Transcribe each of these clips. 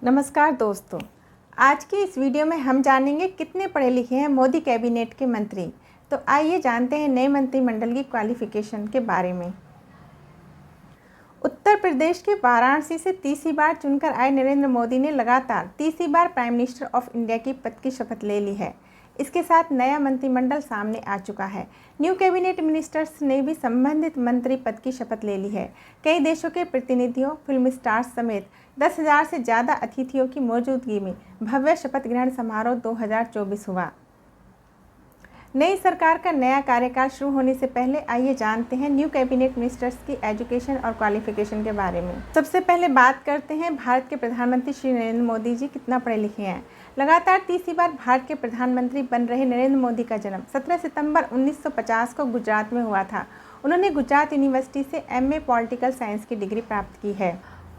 नमस्कार दोस्तों, आज की इस वीडियो में हम जानेंगे कितने पढ़े लिखे हैं मोदी कैबिनेट के मंत्री। तो आइए जानते हैं नए मंत्रिमंडल की क्वालिफिकेशन के बारे में। उत्तर प्रदेश के वाराणसी से तीसरी बार चुनकर आए नरेंद्र मोदी ने लगातार तीसरी बार प्राइम मिनिस्टर ऑफ इंडिया की पद की शपथ ले ली है। इसके साथ नया मंत्रिमंडल सामने आ चुका है। न्यू कैबिनेट मिनिस्टर्स ने भी संबंधित मंत्री पद की शपथ ले ली है। कई देशों के प्रतिनिधियों, फिल्म स्टार्स समेत 10,000 से ज़्यादा अतिथियों की मौजूदगी में भव्य शपथ ग्रहण समारोह 2024 हुआ। नई सरकार का नया कार्यकाल शुरू होने से पहले आइए जानते हैं न्यू कैबिनेट मिनिस्टर्स की एजुकेशन और क्वालिफिकेशन के बारे में। सबसे पहले बात करते हैं भारत के प्रधानमंत्री श्री नरेंद्र मोदी जी कितना पढ़े लिखे हैं। लगातार तीसरी बार भारत के प्रधानमंत्री बन रहे नरेंद्र मोदी का जन्म 17 सितंबर 1950 को गुजरात में हुआ था। उन्होंने गुजरात यूनिवर्सिटी से MA पॉलिटिकल साइंस की डिग्री प्राप्त की है।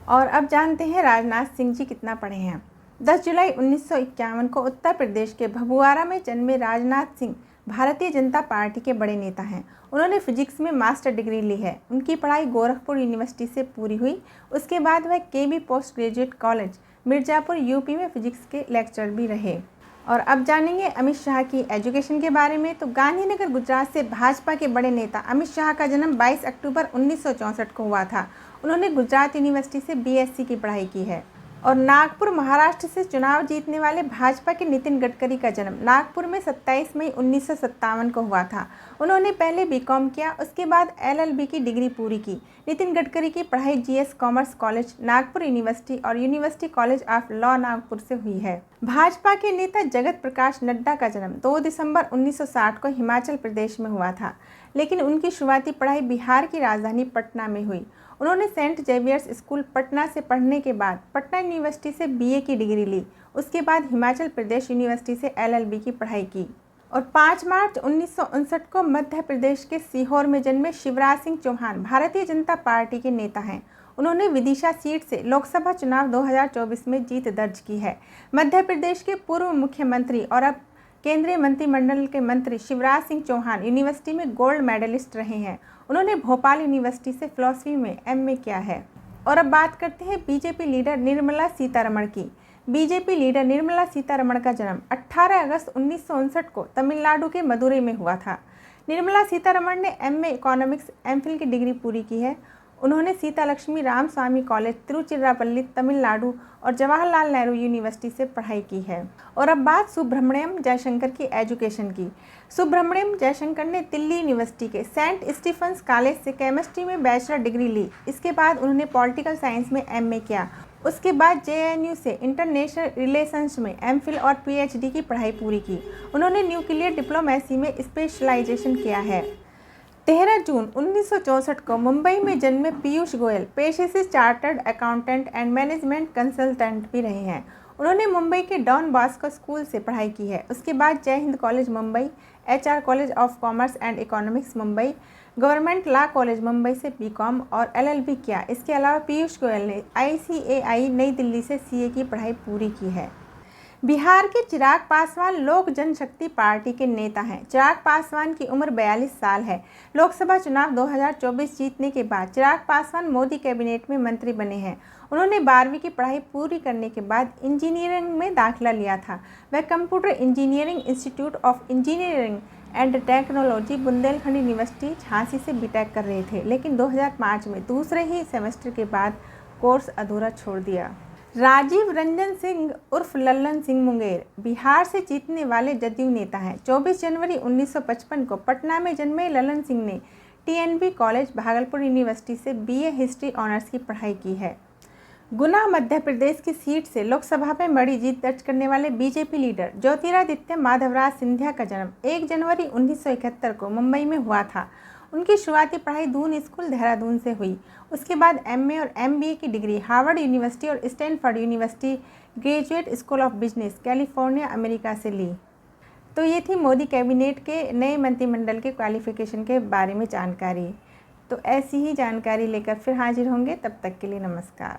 और अब जानते हैं राजनाथ सिंह जी कितना पढ़े हैं। 10 जुलाई 1951 को उत्तर प्रदेश के भभुआरा में जन्मे राजनाथ सिंह भारतीय जनता पार्टी के बड़े नेता हैं। उन्होंने फिजिक्स में मास्टर डिग्री ली है। उनकी पढ़ाई गोरखपुर यूनिवर्सिटी से पूरी हुई। उसके बाद वह KB post graduate college Mirzapur UP में फिजिक्स के लेक्चरर भी रहे। और अब जानेंगे अमित शाह की एजुकेशन के बारे में। तो गांधीनगर गुजरात से भाजपा के बड़े नेता अमित शाह का जन्म 22 अक्टूबर 1964 को हुआ था। उन्होंने गुजरात यूनिवर्सिटी से BSc की पढ़ाई की है। और नागपुर महाराष्ट्र से चुनाव जीतने वाले भाजपा के नितिन गडकरी का जन्म नागपुर में 27 मई 1957 को हुआ था। उन्होंने पहले BCom किया, उसके बाद LLB की डिग्री पूरी की। नितिन गडकरी की पढ़ाई GS commerce college Nagpur university और university college of law Nagpur से हुई है। भाजपा के नेता जगत प्रकाश नड्डा का जन्म 2 दिसंबर 1960 को हिमाचल प्रदेश में हुआ था, लेकिन उनकी शुरुआती पढ़ाई बिहार की राजधानी पटना में हुई। उन्होंने सेंट जेवियर्स स्कूल पटना से पढ़ने के बाद पटना यूनिवर्सिटी से BA की डिग्री ली। उसके बाद हिमाचल प्रदेश यूनिवर्सिटी से LLB की पढ़ाई की। और 5 मार्च 1959 को मध्य प्रदेश के सीहोर में जन्मे शिवराज सिंह चौहान भारतीय जनता पार्टी के नेता हैं। उन्होंने विदिशा सीट से लोकसभा चुनाव 2024 में जीत दर्ज की है। मध्य प्रदेश के पूर्व मुख्यमंत्री और अब केंद्रीय मंत्रिमंडल के मंत्री शिवराज सिंह चौहान यूनिवर्सिटी में गोल्ड मेडलिस्ट रहे हैं। उन्होंने भोपाल यूनिवर्सिटी से फिलॉसफी में MA किया है। और अब बात करते हैं BJP लीडर निर्मला सीतारमण की। BJP लीडर निर्मला सीतारमण का जन्म 18 अगस्त 1959 को तमिलनाडु के मदुरई में हुआ था। निर्मला सीतारमण ने MA इकोनॉमिक्स MPhil की डिग्री पूरी की है। उन्होंने सीता लक्ष्मी रामस्वामी कॉलेज तिरुचिरापल्ली तमिलनाडु और जवाहरलाल नेहरू यूनिवर्सिटी से पढ़ाई की है। और अब बात सुब्रमण्यम जयशंकर की एजुकेशन की। सुब्रमण्यम जयशंकर ने दिल्ली यूनिवर्सिटी के सेंट स्टीफन्स कॉलेज से केमिस्ट्री में बैचलर डिग्री ली। इसके बाद उन्होंने पॉलिटिकल साइंस में MA किया। उसके बाद JNU से इंटरनेशनल रिलेशंस में MPhil और PhD की पढ़ाई पूरी की। उन्होंने न्यूक्लियर डिप्लोमेसी में स्पेशलाइजेशन किया है। 13 जून 1964 को मुंबई में जन्मे पीयूष गोयल पेशे से chartered accountant and management consultant भी रहे हैं। उन्होंने मुंबई के डॉन बॉस्को स्कूल से पढ़ाई की है। उसके बाद जय Hind college Mumbai, HR college of commerce and economics Mumbai, government law college Mumbai से BCom और LLB किया। इसके अलावा पीयूष गोयल ने ICAI नई दिल्ली से CA की पढ़ाई पूरी की है। बिहार के चिराग पासवान लोक जनशक्ति पार्टी के नेता हैं। चिराग पासवान की उम्र 42 साल है। लोकसभा चुनाव 2024 जीतने के बाद चिराग पासवान मोदी कैबिनेट में मंत्री बने हैं। उन्होंने 12वीं की पढ़ाई पूरी करने के बाद इंजीनियरिंग में दाखिला लिया था। वह computer engineering institute of engineering and technology Bundelkhand university Jhansi से BTech कर रहे थे, लेकिन 2005 में दूसरे ही सेमेस्टर के बाद कोर्स अधूरा छोड़ दिया। राजीव रंजन सिंह उर्फ लल्लन सिंह मुंगेर बिहार से जीतने वाले जदयू नेता हैं। 24 जनवरी 1955 को पटना में जन्मे लल्लन सिंह ने TNB कॉलेज भागलपुर यूनिवर्सिटी से BA हिस्ट्री ऑनर्स की पढ़ाई की है। गुना मध्य प्रदेश की सीट से लोकसभा में बड़ी जीत दर्ज करने वाले BJP लीडर ज्योतिरादित्य माधवराज सिंधिया का जन्म 1 जनवरी 1971 को मुंबई में हुआ था। उनकी शुरुआती पढ़ाई दून स्कूल देहरादून से हुई। उसके बाद MA और MBA की डिग्री हार्वर्ड यूनिवर्सिटी और Stanford university graduate school of business California America से ली। तो ये थी मोदी कैबिनेट के नए मंत्रिमंडल के क्वालिफिकेशन के बारे में जानकारी। तो ऐसी ही जानकारी लेकर फिर हाजिर होंगे, तब तक के लिए नमस्कार।